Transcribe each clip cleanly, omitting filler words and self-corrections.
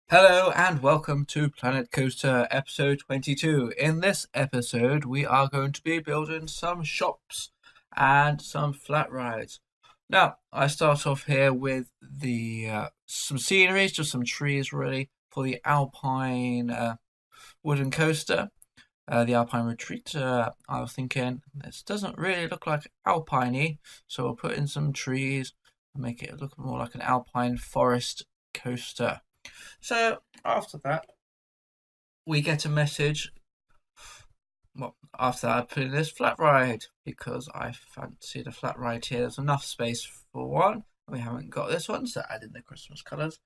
Hello and welcome to Planet Coaster episode 22. In this episode, we are going to be building some shops and some flat rides. Now, I start off here with the some sceneries, just some trees really, for the Alpine wooden coaster, the Alpine Retreat. I was thinking this doesn't really look like Alpine-y, so we'll put in some trees and make it look more like an Alpine forest coaster. So after that, we get a message. Well, after that, I put in this flat ride because I fancy the flat ride here. There's enough space for one. We haven't got this one, so add in the Christmas colours.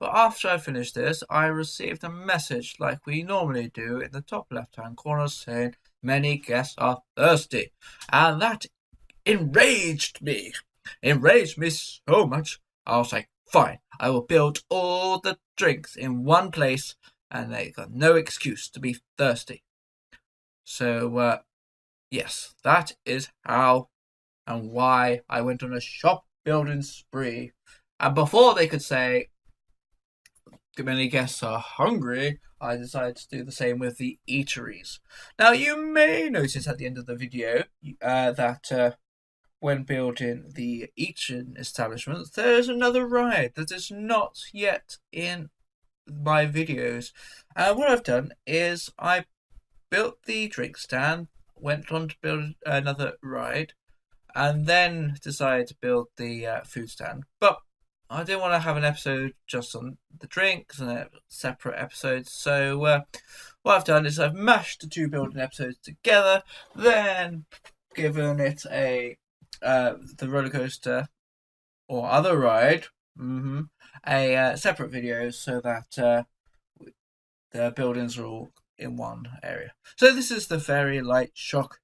But after I finished this, I received a message like we normally do in the top left hand corner saying, "Many guests are thirsty." And that enraged me. Enraged me so much. I was like, fine, I will build all the drinks in one place and they got no excuse to be thirsty. So, yes, that is how and why I went on a shop building spree. And before they could say, many guests are hungry, I decided to do the same with the eateries. Now, you may notice at the end of the video that when building the eating establishments, there's another ride that is not yet in my videos. What I've done is I built the drink stand, went on to build another ride, and then decided to build the food stand. But I didn't want to have an episode just on the drinks and a separate episode. So what I've done is I've mashed the two building episodes together, then given it the roller coaster or other ride, a separate video so that the buildings are all in one area. So this is the Fairy Light Shock.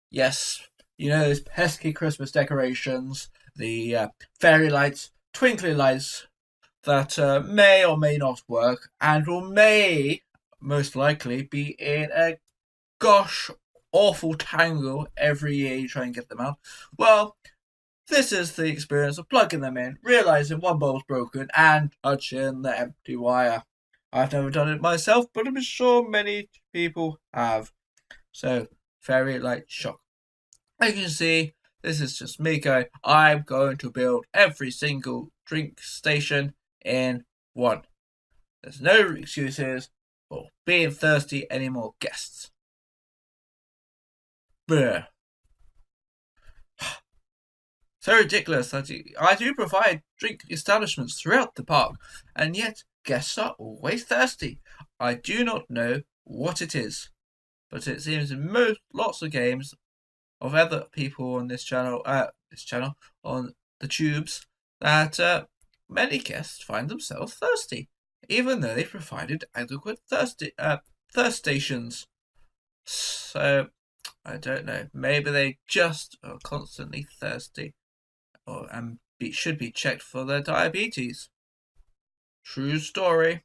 Yes, you know those pesky Christmas decorations, the fairy lights, twinkly lights that may or may not work and may most likely be in a gosh awful tangle every year you try and get them out. Well, this is the experience of plugging them in, realizing one bulb's broken, and touching the empty wire. I've never done it myself, but I'm sure many people have. So, Fairy Light Shock. As you can see, this is just me going, I'm going to build every single drink station in one. There's no excuses for being thirsty anymore, guests. Bruh. So ridiculous that I do provide drink establishments throughout the park, and yet guests are always thirsty. I do not know what it is, but it seems in lots of games of other people on this channel on the tubes that many guests find themselves thirsty, even though they provided adequate thirst stations. So I don't know. Maybe they just are constantly thirsty and should be checked for their diabetes. True story.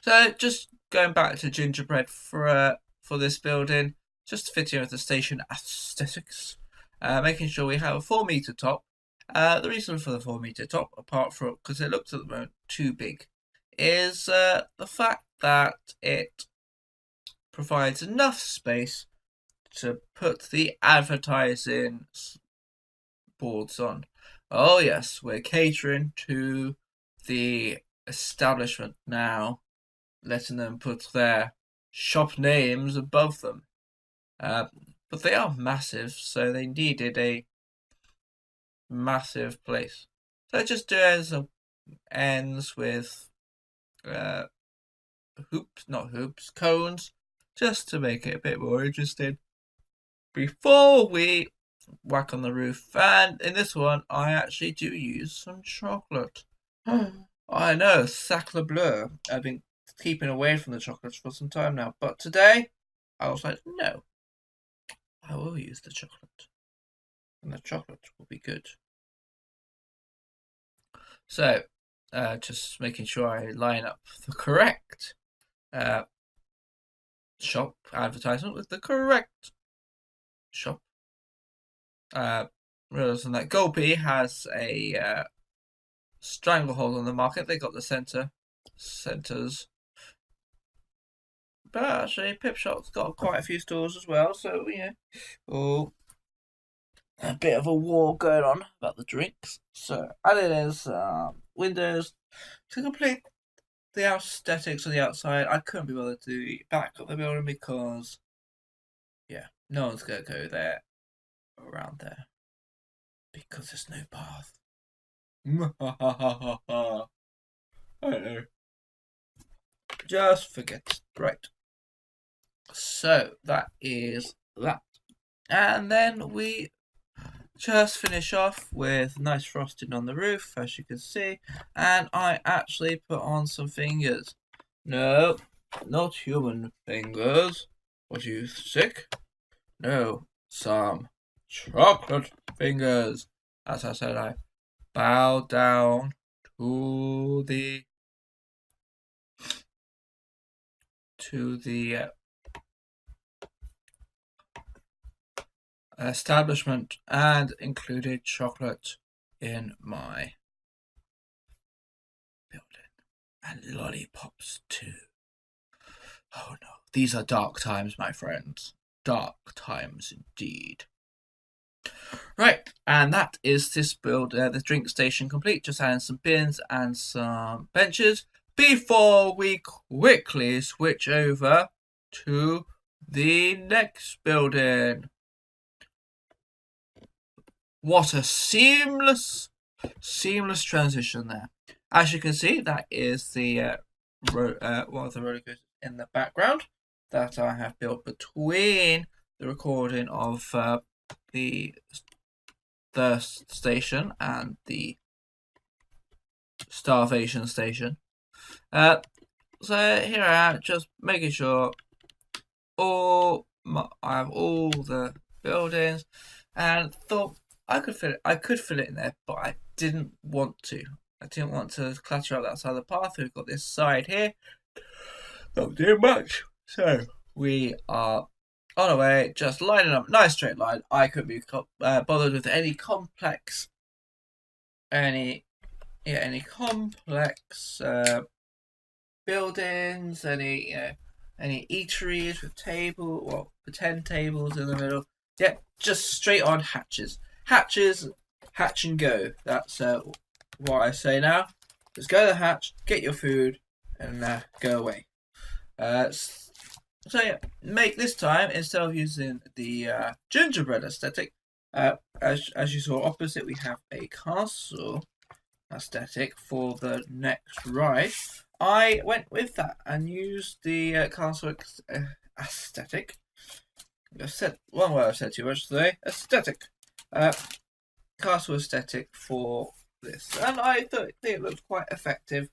So just going back to gingerbread for this building, just fitting with the station aesthetics, making sure we have a 4 meter top. The reason for the 4 meter top, apart from because it looks at the moment too big, is the fact that it provides enough space to put the advertising boards on. Oh yes, we're catering to the establishment now, letting them put their shop names above them. But they are massive, so they needed a massive place. So it just ends with cones, just to make it a bit more interesting. Before we whack on the roof, and in this one, I actually do use some chocolate. I know, sacre bleu. I've been keeping away from the chocolates for some time now, but today I was like, no, I will use the chocolate, and the chocolate will be good. So, just making sure I line up the correct shop advertisement with the correct shop. Realizing that Gulpy has a stranglehold on the market. They got the centre centres. But actually, Pip Shop's got quite a few stores as well, so oh, a bit of a war going on about the drinks. So added is windows to complete the aesthetics of the outside. I couldn't be bothered to do the back of the building because, yeah, no one's gonna go there around there because there's no path. I know. Just forget. Right. So that is that. And then we just finish off with nice frosting on the roof, as you can see. And I actually put on some fingers. No, not human fingers. What, are you sick? No, some chocolate fingers. As I said, I bow down to the establishment and included chocolate in my building and lollipops too. Oh no, these are dark times, my friends. Dark times indeed. Right, and that is this build, the drink station complete. Just adding some bins and some benches before we quickly switch over to the next building. What a seamless transition there. As you can see, that is the one of the roller coasters in the background that I have built between the recording of the Thirst Station and the Starvation Station. So here I am, just making sure I have all the buildings, and thought I could fit it in there, but I didn't want to. I didn't want to clutter up that side of the path. We've got this side here. Not doing much. So we are on our way, just lining up, nice straight line. I couldn't be bothered with any complex buildings, any eateries with pretend tables in the middle. Yeah, just straight on hatches. Hatch and go. That's what I say now. Just go to the hatch, get your food, and go away. So yeah, make this time, instead of using the gingerbread aesthetic, as you saw opposite, we have a castle aesthetic for the next ride. I went with that and used the castle aesthetic. I've said one word I've said too much today. Aesthetic. Castle aesthetic for this, and I think it looked quite effective.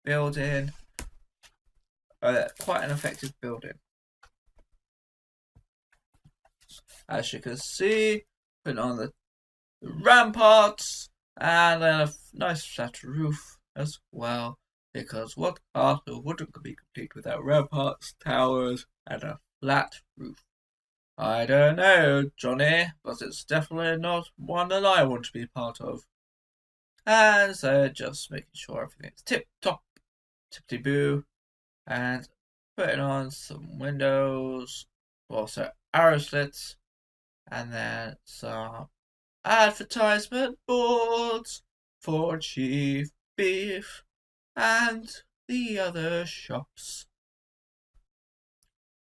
Building. Quite an effective building. As you can see, putting on the ramparts and then a nice flat roof as well, because what castle wouldn't be complete without ramparts, towers, and a flat roof? I don't know, Johnny, but it's definitely not one that I want to be part of. And so just making sure everything's tip-top, tippity-boo, and putting on some windows, also arrow slits, and then some advertisement boards for Chief Beef and the other shops.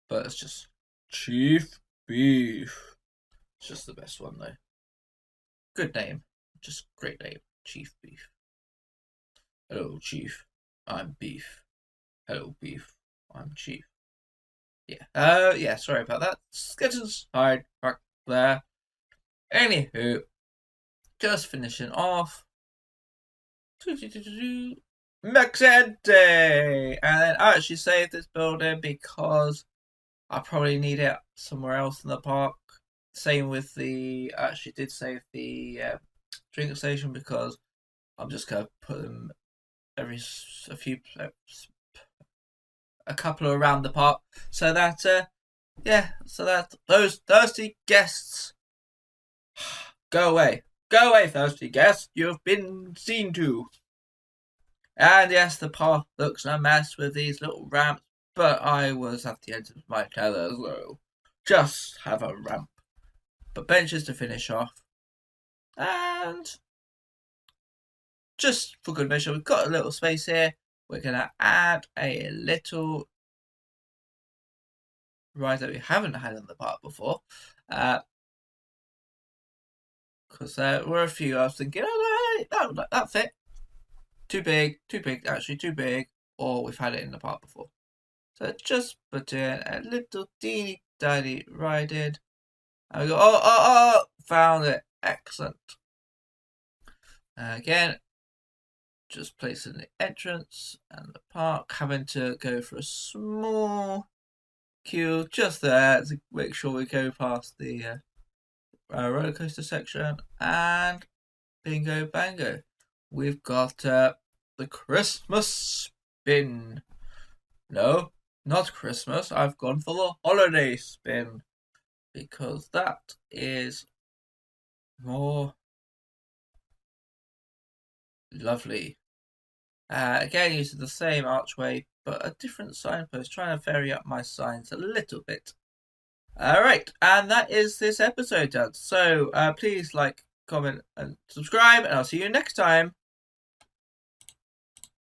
But it's just Chief Beef. It's just the best one though. Good name. Just great name. Chief Beef. Hello, Chief. I'm Beef. Hello, Beef. I'm Chief. Yeah. Yeah, sorry about that. Sketches hide back there. Anywho, just finishing off. Maxente! And then I actually saved this building because I probably need it somewhere else in the park. Same with I actually did save the drink station because I'm just going to put them a couple around the park, so that those thirsty guests go away, thirsty guests. You've been seen to. And yes, the path looks a mess with these little ramps, but I was at the end of my tether, so just have a ramp. But benches to finish off. And just for good measure, we've got a little space here. We're going to add a little rise that we haven't had in the park before. Because there were a few I was thinking, oh, no, that fit. Too big, actually too big, or we've had it in the park before. So just put in a little teeny tiny ride in. And we go, oh, found it. Excellent. Again, just placing the entrance and the park, having to go for a small queue just there to make sure we go past the roller coaster section. And bingo bango, we've got the Christmas spin. No, not Christmas. I've gone for the holiday spin because that is more lovely. Again, using the same archway, but a different signpost, trying to vary up my signs a little bit. Alright, and that is this episode done. So please like, comment, and subscribe, and I'll see you next time.